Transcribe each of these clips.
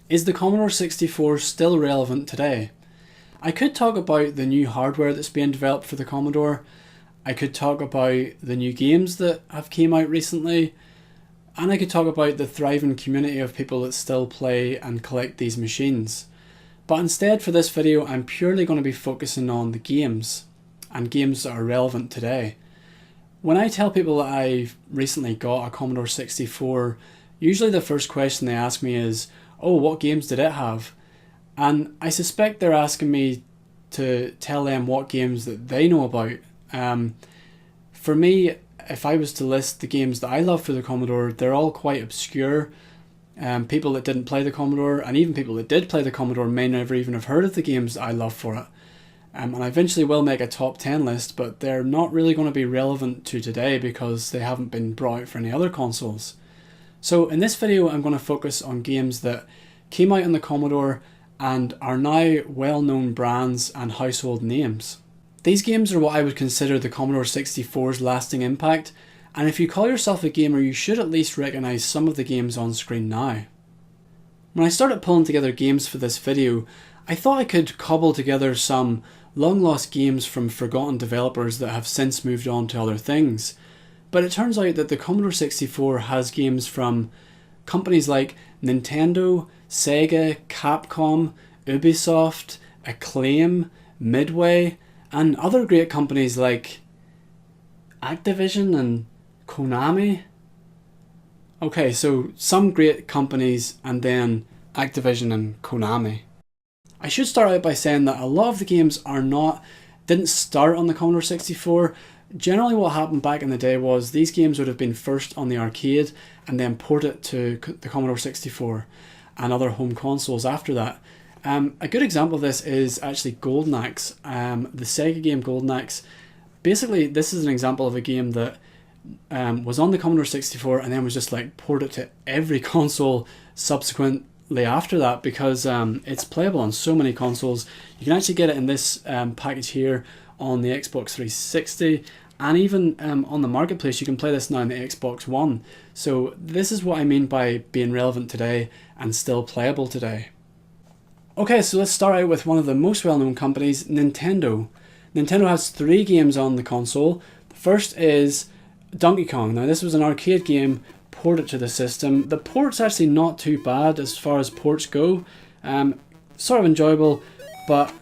Is the Commodore 64 still relevant today? I could talk about the new hardware that's being developed for the Commodore. I could talk about the new games that have came out recently. And I could talk about the thriving community of people that still play and collect these machines. But instead for this video, I'm purely going to be focusing on the games, and games that are relevant today. When I tell people that I've recently got a Commodore 64, usually the first question they ask me is, oh, what games did it have? And I suspect they're asking me to tell them what games that they know about. For me, if I was to list the games that I love for the Commodore, they're all quite obscure. People that didn't play the Commodore, and even people that did play the Commodore, may never even have heard of the games that I love for it. And I eventually will make a top 10 list, but they're not really going to be relevant to today because they haven't been brought out for any other consoles. So in this video, I'm going to focus on games that came out on the Commodore and are now well-known brands and household names. These games are what I would consider the Commodore 64's lasting impact, and if you call yourself a gamer, you should at least recognise some of the games on screen now. When I started pulling together games for this video, I thought I could cobble together some long-lost games from forgotten developers that have since moved on to other things. But it turns out that the Commodore 64 has games from companies like Nintendo, Sega, Capcom, Ubisoft, Acclaim, Midway, and other great companies like Activision and Konami. Okay, so some great companies and then Activision and Konami. I should start out by saying that a lot of the games didn't start on the Commodore 64. Generally what happened back in the day was these games would have been first on the arcade and then ported to the Commodore 64 and other home consoles after that. A good example of this is actually Golden Axe, the Sega game Golden Axe. Basically, this is an example of a game that was on the Commodore 64 and then was just like ported to every console subsequently after that because it's playable on so many consoles. You can actually get it in this package here on the Xbox 360, and even on the marketplace you can play this now on the Xbox One. So this is what I mean by being relevant today and still playable today. Okay, so let's start out with one of the most well-known companies, Nintendo. Nintendo has 3 games on the console. The first is Donkey Kong. Now this was an arcade game ported to the system. The port's actually not too bad as far as ports go. Sort of enjoyable, but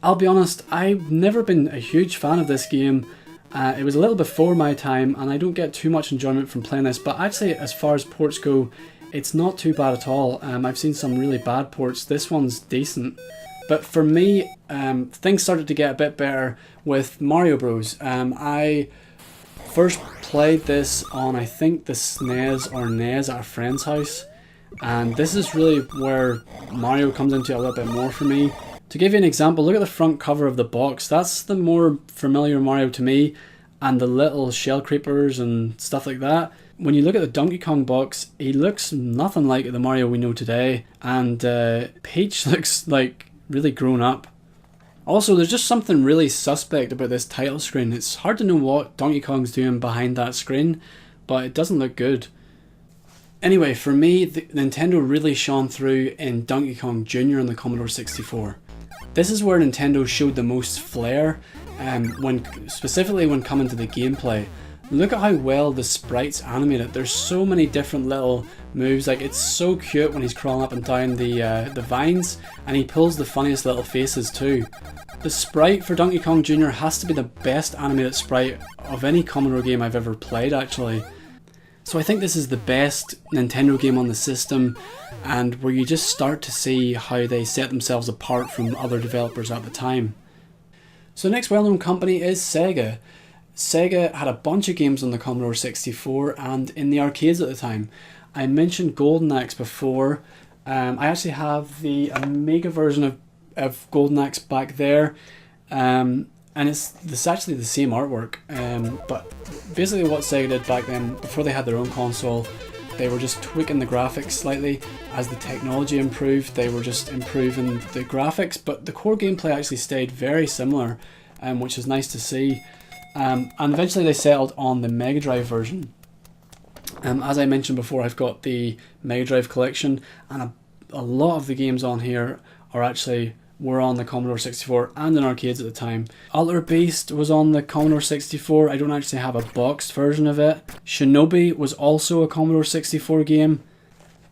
I'll be honest, I've never been a huge fan of this game. It was a little before my time and I don't get too much enjoyment from playing this, but actually as far as ports go, it's not too bad at all. I've seen some really bad ports. This one's decent. But for me, things started to get a bit better with Mario Bros. I first played this on, I think, the SNES or NES at a friend's house. And this is really where Mario comes into it a little bit more for me. To give you an example, look at the front cover of the box. That's the more familiar Mario to me. And the little shell creepers and stuff like that. When you look at the Donkey Kong box, he looks nothing like the Mario we know today. And Peach looks like really grown up. Also, there's just something really suspect about this title screen. It's hard to know what Donkey Kong's doing behind that screen, but it doesn't look good. Anyway, for me, Nintendo really shone through in Donkey Kong Jr. on the Commodore 64. This is where Nintendo showed the most flair, specifically when coming to the gameplay. Look at how well the sprites animated. There's so many different little moves. Like, it's so cute when he's crawling up and down the vines, and he pulls the funniest little faces too. The sprite for Donkey Kong Jr. has to be the best animated sprite of any Commodore game I've ever played, actually. So I think this is the best Nintendo game on the system, and where you just start to see how they set themselves apart from other developers at the time. So the next well-known company is Sega. Sega had a bunch of games on the Commodore 64 and in the arcades at the time. I mentioned Golden Axe before. I actually have the Amiga version of Golden Axe back there. And it's actually the same artwork. But basically what Sega did back then, before they had their own console, they were just tweaking the graphics slightly. As the technology improved, they were just improving the graphics, but the core gameplay actually stayed very similar, which is nice to see. And eventually they settled on the Mega Drive version. As I mentioned before, I've got the Mega Drive collection, and a lot of the games on here were on the Commodore 64 and in arcades at the time. Alter Beast was on the Commodore 64. I don't actually have a boxed version of it. Shinobi was also a Commodore 64 game.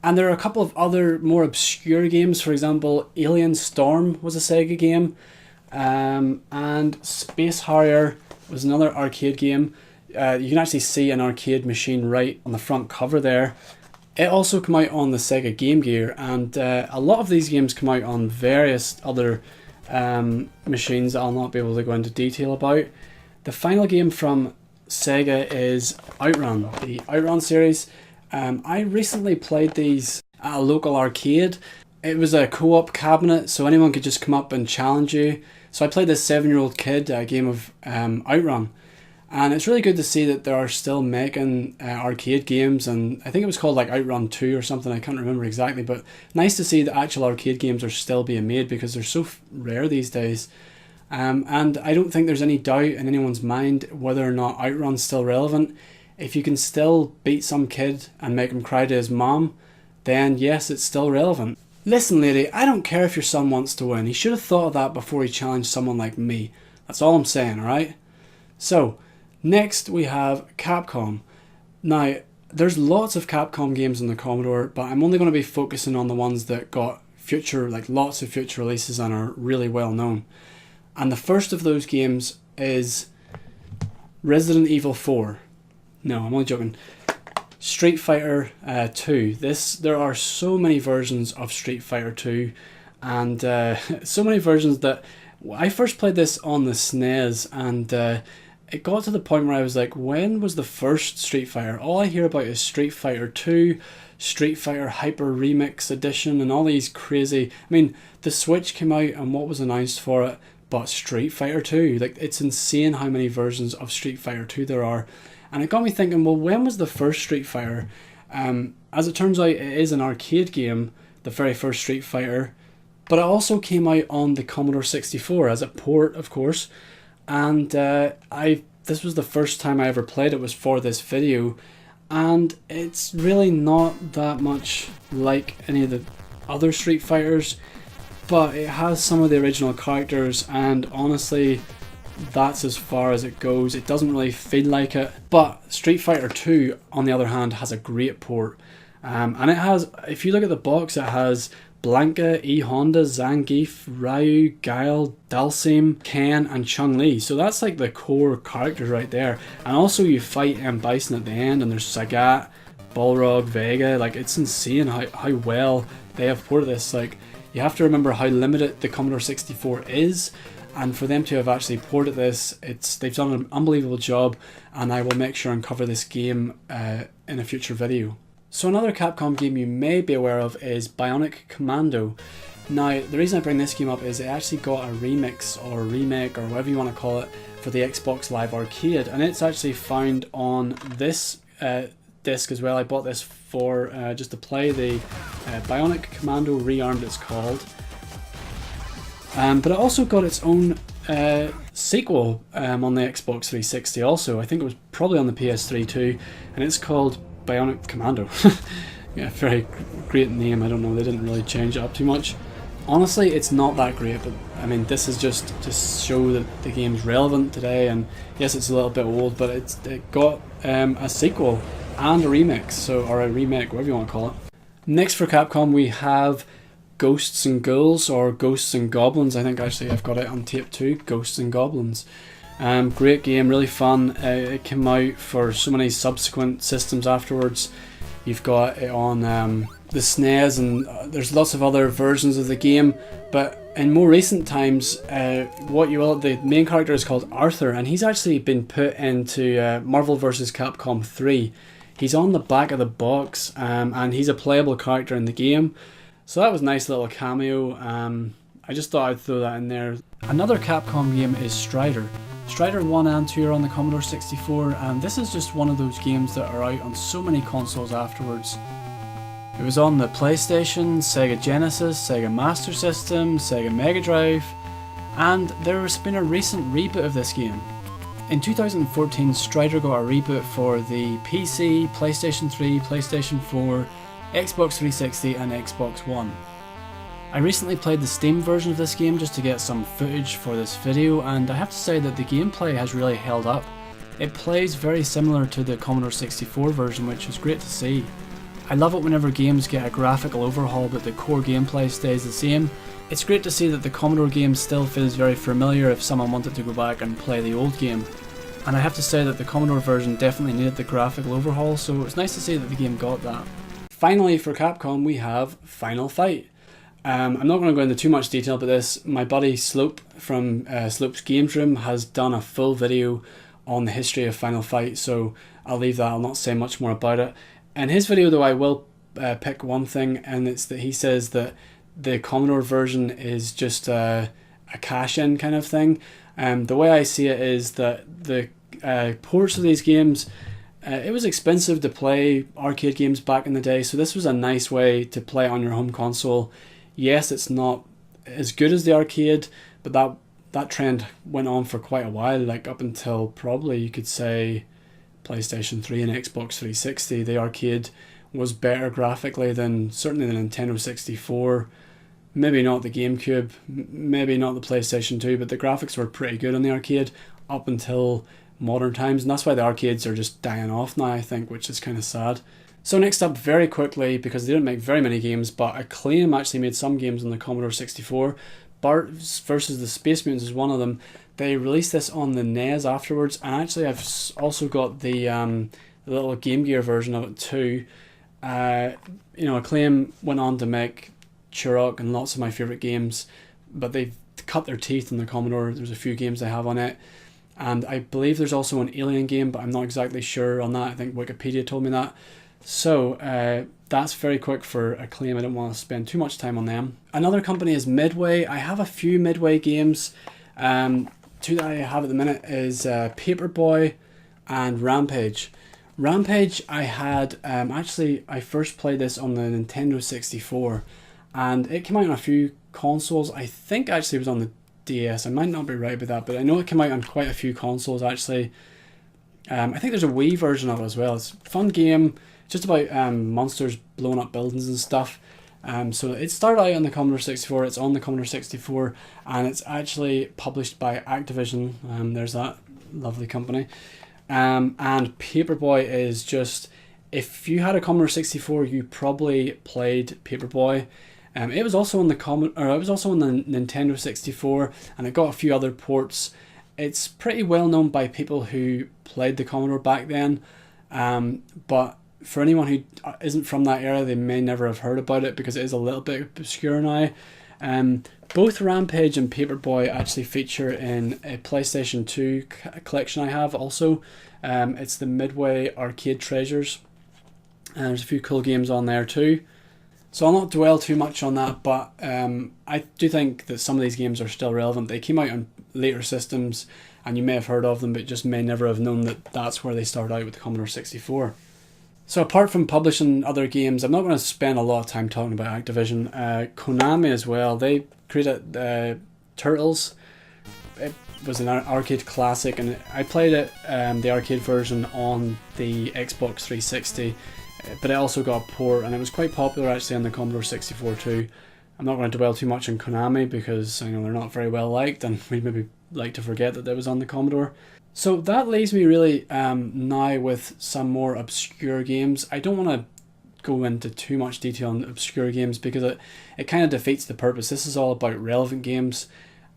And there are a couple of other more obscure games. For example, Alien Storm was a Sega game. And Space Harrier was another arcade game. You can actually see an arcade machine right on the front cover there. It also came out on the Sega Game Gear, and a lot of these games come out on various other machines that I'll not be able to go into detail about. The final game from Sega is OutRun, the OutRun series. I recently played these at a local arcade. It was a co-op cabinet, so anyone could just come up and challenge you. So I played this 7-year-old kid a game of OutRun. And it's really good to see that they are still making arcade games, and I think it was called like OutRun 2 or something, I can't remember exactly, but nice to see that actual arcade games are still being made because they're so rare these days. And I don't think there's any doubt in anyone's mind whether or not OutRun's still relevant. If you can still beat some kid and make him cry to his mom, then yes, it's still relevant. Listen lady, I don't care if your son wants to win. He should have thought of that before he challenged someone like me. That's all I'm saying, alright? So, next we have Capcom. Now, there's lots of Capcom games on the Commodore, but I'm only going to be focusing on the ones that got lots of future releases and are really well known. And the first of those games is Resident Evil 4. No, I'm only joking. Street Fighter 2. There are so many versions of Street Fighter 2, and so many versions that I first played this on the SNES, and it got to the point where I was like, when was the first Street Fighter? All I hear about is Street Fighter 2, Street Fighter Hyper Remix Edition, and all these crazy... I mean, the Switch came out and what was announced for it, but Street Fighter 2. Like, it's insane how many versions of Street Fighter 2 there are. And it got me thinking, well, when was the first Street Fighter? As it turns out, it is an arcade game, the very first Street Fighter, but it also came out on the Commodore 64 as a port, of course. And this was the first time I ever played it, was for this video, and it's really not that much like any of the other Street Fighters, but it has some of the original characters, and honestly, that's as far as it goes. It doesn't really feel like it, but Street Fighter 2 on the other hand has a great port, and it has, if you look at the box, it has Blanka, E Honda, Zangief, Ryu, Guile, Dalsim, Ken, and Chun-Li. So that's like the core characters right there. And also you fight M. Bison at the end, and there's Sagat, Balrog, Vega. Like, it's insane how well they have ported this. Like, you have to remember how limited the Commodore 64 is, and for them to have actually ported this, they've done an unbelievable job, and I will make sure and cover this game in a future video. So another Capcom game you may be aware of is Bionic Commando. Now, the reason I bring this game up is it actually got a remix or remake or whatever you want to call it for the Xbox Live Arcade, and it's actually found on this disc as well. I bought this for just to play the Bionic Commando Rearmed, it's called. But it also got its own sequel on the Xbox 360 also. I think it was probably on the PS3 too, and it's called Bionic Commando. Yeah, very great name. I don't know, they didn't really change it up too much. Honestly, it's not that great, but I mean, this is just to show that the game's relevant today, and yes, it's a little bit old, but it got a sequel and a remix, or a remake, whatever you want to call it. Next for Capcom we have Ghosts and Ghouls, or Ghosts and Goblins. I think actually I've got it on tape too, Ghosts and Goblins. Great game, really fun. It came out for so many subsequent systems afterwards. You've got it on the SNES, and there's lots of other versions of the game, but in more recent times, the main character is called Arthur, and he's actually been put into Marvel vs. Capcom 3. He's on the back of the box, and he's a playable character in the game, so that was a nice little cameo. I just thought I'd throw that in there. Another Capcom game is Strider. Strider 1 and 2 are on the Commodore 64, and this is just one of those games that are out on so many consoles afterwards. It was on the PlayStation, Sega Genesis, Sega Master System, Sega Mega Drive, and there's been a recent reboot of this game. In 2014, Strider got a reboot for the PC, PlayStation 3, PlayStation 4, Xbox 360 and Xbox One. I recently played the Steam version of this game just to get some footage for this video, and I have to say that the gameplay has really held up. It plays very similar to the Commodore 64 version, which is great to see. I love it whenever games get a graphical overhaul but the core gameplay stays the same. It's great to see that the Commodore game still feels very familiar if someone wanted to go back and play the old game. And I have to say that the Commodore version definitely needed the graphical overhaul, so it's nice to see that the game got that. Finally, for Capcom, we have Final Fight. I'm not going to go into too much detail about this. My buddy Slope from Slope's Games Room has done a full video on the history of Final Fight, so I'll leave that. I'll not say much more about it. In his video, though, I will pick one thing, and it's that he says that the Commodore version is just a cash-in kind of thing. The way I see it is that the ports of these games, it was expensive to play arcade games back in the day, so this was a nice way to play on your home console. Yes, it's not as good as the arcade, but that trend went on for quite a while, like up until probably you could say PlayStation 3 and Xbox 360. The arcade was better graphically than certainly the Nintendo 64. Maybe not the GameCube, maybe not the PlayStation 2, but the graphics were pretty good on the arcade up until modern times, and that's why the arcades are just dying off now, I think, which is kind of sad. So next up, very quickly, because they didn't make very many games, but Acclaim actually made some games on the Commodore 64. Bart vs. the Space Mutants is one of them. They released this on the NES afterwards, and actually I've also got the little Game Gear version of it too. Acclaim went on to make Turok and lots of my favourite games, but they've cut their teeth on the Commodore. There's a few games they have on it, and I believe there's also an Alien game, but I'm not exactly sure on that. I think Wikipedia told me that. So that's very quick for Acclaim. I don't want to spend too much time on them. Another company is Midway. I have a few Midway games. Two that I have at the minute is Paperboy and Rampage. Rampage I had, I first played this on the Nintendo 64, and it came out on a few consoles. I think actually it was on the DS. I might not be right about that, but I know it came out on quite a few consoles actually. I think there's a Wii version of it as well. It's a fun game, just about monsters blowing up buildings and stuff. So it started out on the Commodore 64, it's on the Commodore 64, and it's actually published by Activision. There's that lovely company. And Paperboy is just, if you had a Commodore 64, you probably played Paperboy. It was also on the Nintendo 64, and it got a few other ports. It's pretty well known by people who played the Commodore back then, but for anyone who isn't from that era, they may never have heard about it because it is a little bit obscure now. Both Rampage and Paperboy actually feature in a PlayStation 2 collection I have also. It's the Midway Arcade Treasures, and there's a few cool games on there too. So I'll not dwell too much on that, but I do think that some of these games are still relevant. They came out on later systems, and you may have heard of them, but just may never have known that that's where they started out with the Commodore 64. So apart from publishing other games, I'm not going to spend a lot of time talking about Activision. Konami as well, they created Turtles. It was an arcade classic, and I played it, the arcade version, on the Xbox 360, but it also got a port, and it was quite popular actually on the Commodore 64 too. I'm not going to dwell too much on Konami because I know they're not very well liked, and we maybe like to forget that it was on the Commodore. So that leaves me really now with some more obscure games. I don't want to go into too much detail on obscure games because it kind of defeats the purpose. This is all about relevant games,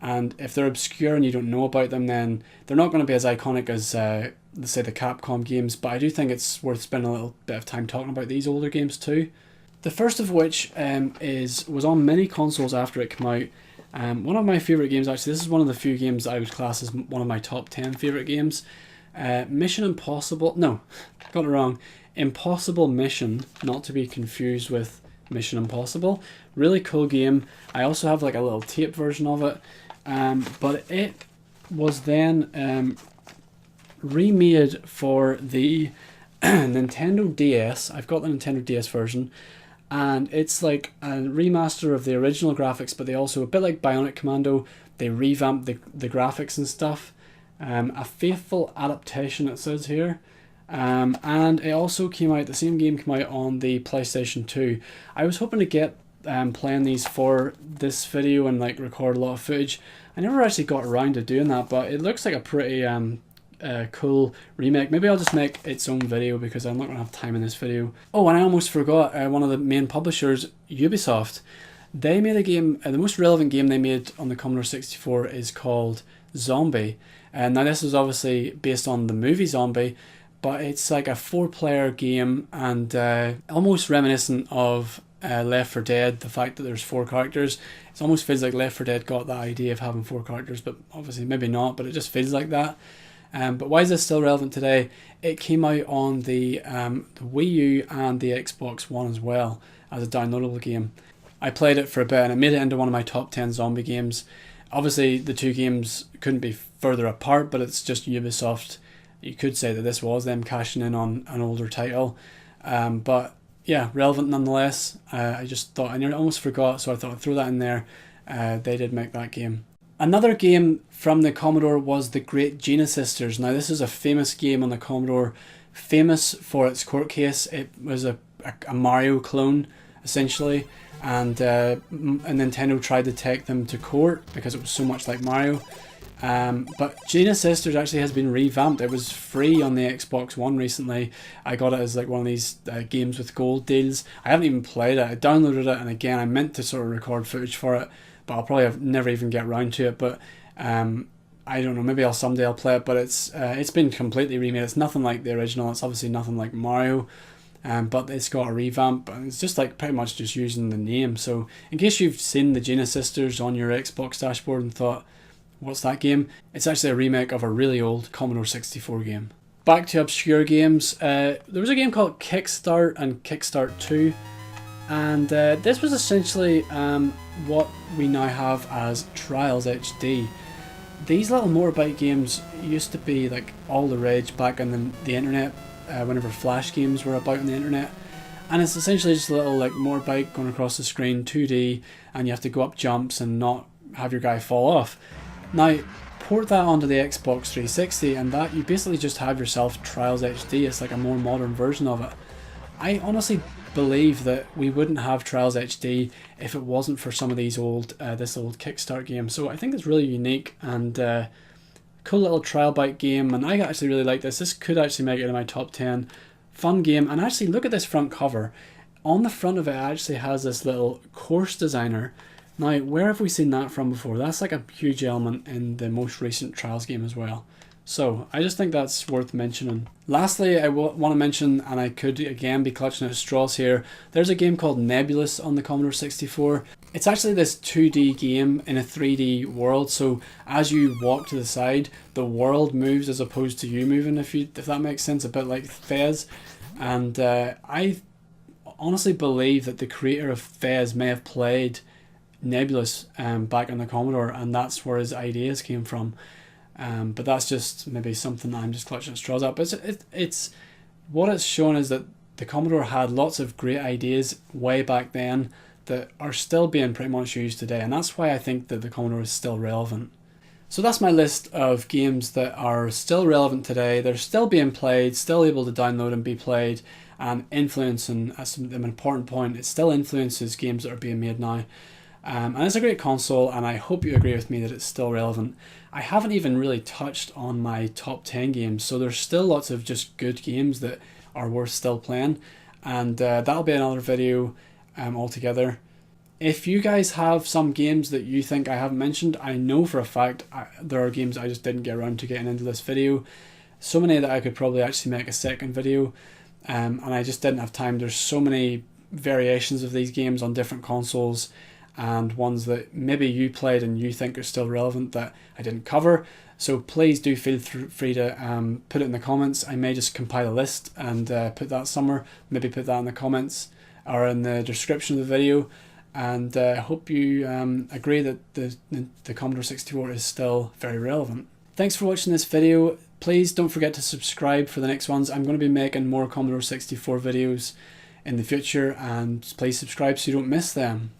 and if they're obscure and you don't know about them, then they're not going to be as iconic as let's say the Capcom games, but I do think it's worth spending a little bit of time talking about these older games too. The first of which was on many consoles after it came out. One of my favourite games, actually, this is one of the few games that I would class as one of my top 10 favourite games. Mission Impossible, no, got it wrong. Impossible Mission, not to be confused with Mission Impossible. Really cool game. I also have like a little tape version of it. But it was then remade for the Nintendo DS. I've got the Nintendo DS version, and it's like a remaster of the original graphics, but they also, a bit like Bionic Commando, they revamped the graphics and stuff. A faithful adaptation, it says here. And it also came out, the same game came out on the PlayStation 2. I was hoping to get playing these for this video and like record a lot of footage. I never actually got around to doing that, but it looks like a pretty cool remake. Maybe I'll just make its own video because I'm not going to have time in this video. Oh, and I almost forgot, one of the main publishers, Ubisoft, they made a game, the most relevant game they made on the Commodore 64 is called Zombie. Now this is obviously based on the movie Zombie, but it's like a 4-player game and almost reminiscent of Left 4 Dead, the fact that there's 4 characters. It almost feels like Left 4 Dead got that idea of having 4 characters, but obviously maybe not, but it just feels like that. But why is this still relevant today? It came out on the Wii U and the Xbox One as well as a downloadable game. I played it for a bit and it made it into one of my top 10 zombie games. Obviously the two games couldn't be further apart, but it's just Ubisoft. You could say that this was them cashing in on an older title. But yeah, relevant nonetheless. I just thought, I almost forgot, so I thought I'd throw that in there. They did make that game. Another game from the Commodore was the great Gina Sisters. Now this is a famous game on the Commodore, famous for its court case. It was a Mario clone, essentially, and Nintendo tried to take them to court because it was so much like Mario. But Gina Sisters actually has been revamped. It was free on the Xbox One recently. I got it as like one of these games with gold deals. I haven't even played it. I downloaded it, and again I meant to sort of record footage for it, but I'll probably never even get around to it. But I don't know, maybe someday I'll play it. But it's been completely remade. It's nothing like the original. It's obviously nothing like Mario, but it's got a revamp, and it's just like pretty much just using the name. So in case you've seen the Gina Sisters on your Xbox dashboard and thought, what's that game? It's actually a remake of a really old Commodore 64 game. Back to obscure games. There was a game called Kickstart and Kickstart 2, and this was essentially what we now have as Trials HD. These little motorbike games used to be like all the rage back on the internet, whenever flash games were about on the internet. And it's essentially just a little like motorbike going across the screen, 2D, and you have to go up jumps and not have your guy fall off. Now, port that onto the Xbox 360 and that you basically just have yourself Trials HD. It's like a more modern version of it. I honestly believe that we wouldn't have Trials HD if it wasn't for some of these this old Kickstart game. So I think it's really unique and cool little trial bike game, and I actually really like this. This could actually make it in my top 10. Fun game, and actually look at this front cover. On the front of it actually has this little course designer. Now, where have we seen that from before? That's like a huge element in the most recent Trials game as well. So I just think that's worth mentioning. Lastly, I want to mention, and I could again be clutching at straws here, there's a game called Nebulous on the Commodore 64. It's actually this 2D game in a 3D world, so as you walk to the side, the world moves as opposed to you moving, if that makes sense, a bit like Fez. And I honestly believe that the creator of Fez may have played Nebulous back on the Commodore, and that's where his ideas came from. But that's just maybe something that I'm just clutching at straws at. But it's what it's shown is that the Commodore had lots of great ideas way back then that are still being pretty much used today, and that's why I think that the Commodore is still relevant. So that's my list of games that are still relevant today. They're still being played, still able to download and be played, and influencing, that's an important point, it still influences games that are being made now. And it's a great console, and I hope you agree with me that it's still relevant. I haven't even really touched on my top 10 games, so there's still lots of just good games that are worth still playing, and that'll be another video altogether. If you guys have some games that you think I haven't mentioned, I know for a fact there are games I just didn't get around to getting into this video. So many that I could probably actually make a second video, and I just didn't have time. There's so many variations of these games on different consoles, and ones that maybe you played and you think are still relevant that I didn't cover. So please do feel free to put it in the comments. I may just compile a list and put that somewhere. Maybe put that in the comments or in the description of the video. And I hope you agree that the Commodore 64 is still very relevant. Thanks for watching this video. Please don't forget to subscribe for the next ones. I'm going to be making more Commodore 64 videos in the future, and please subscribe so you don't miss them.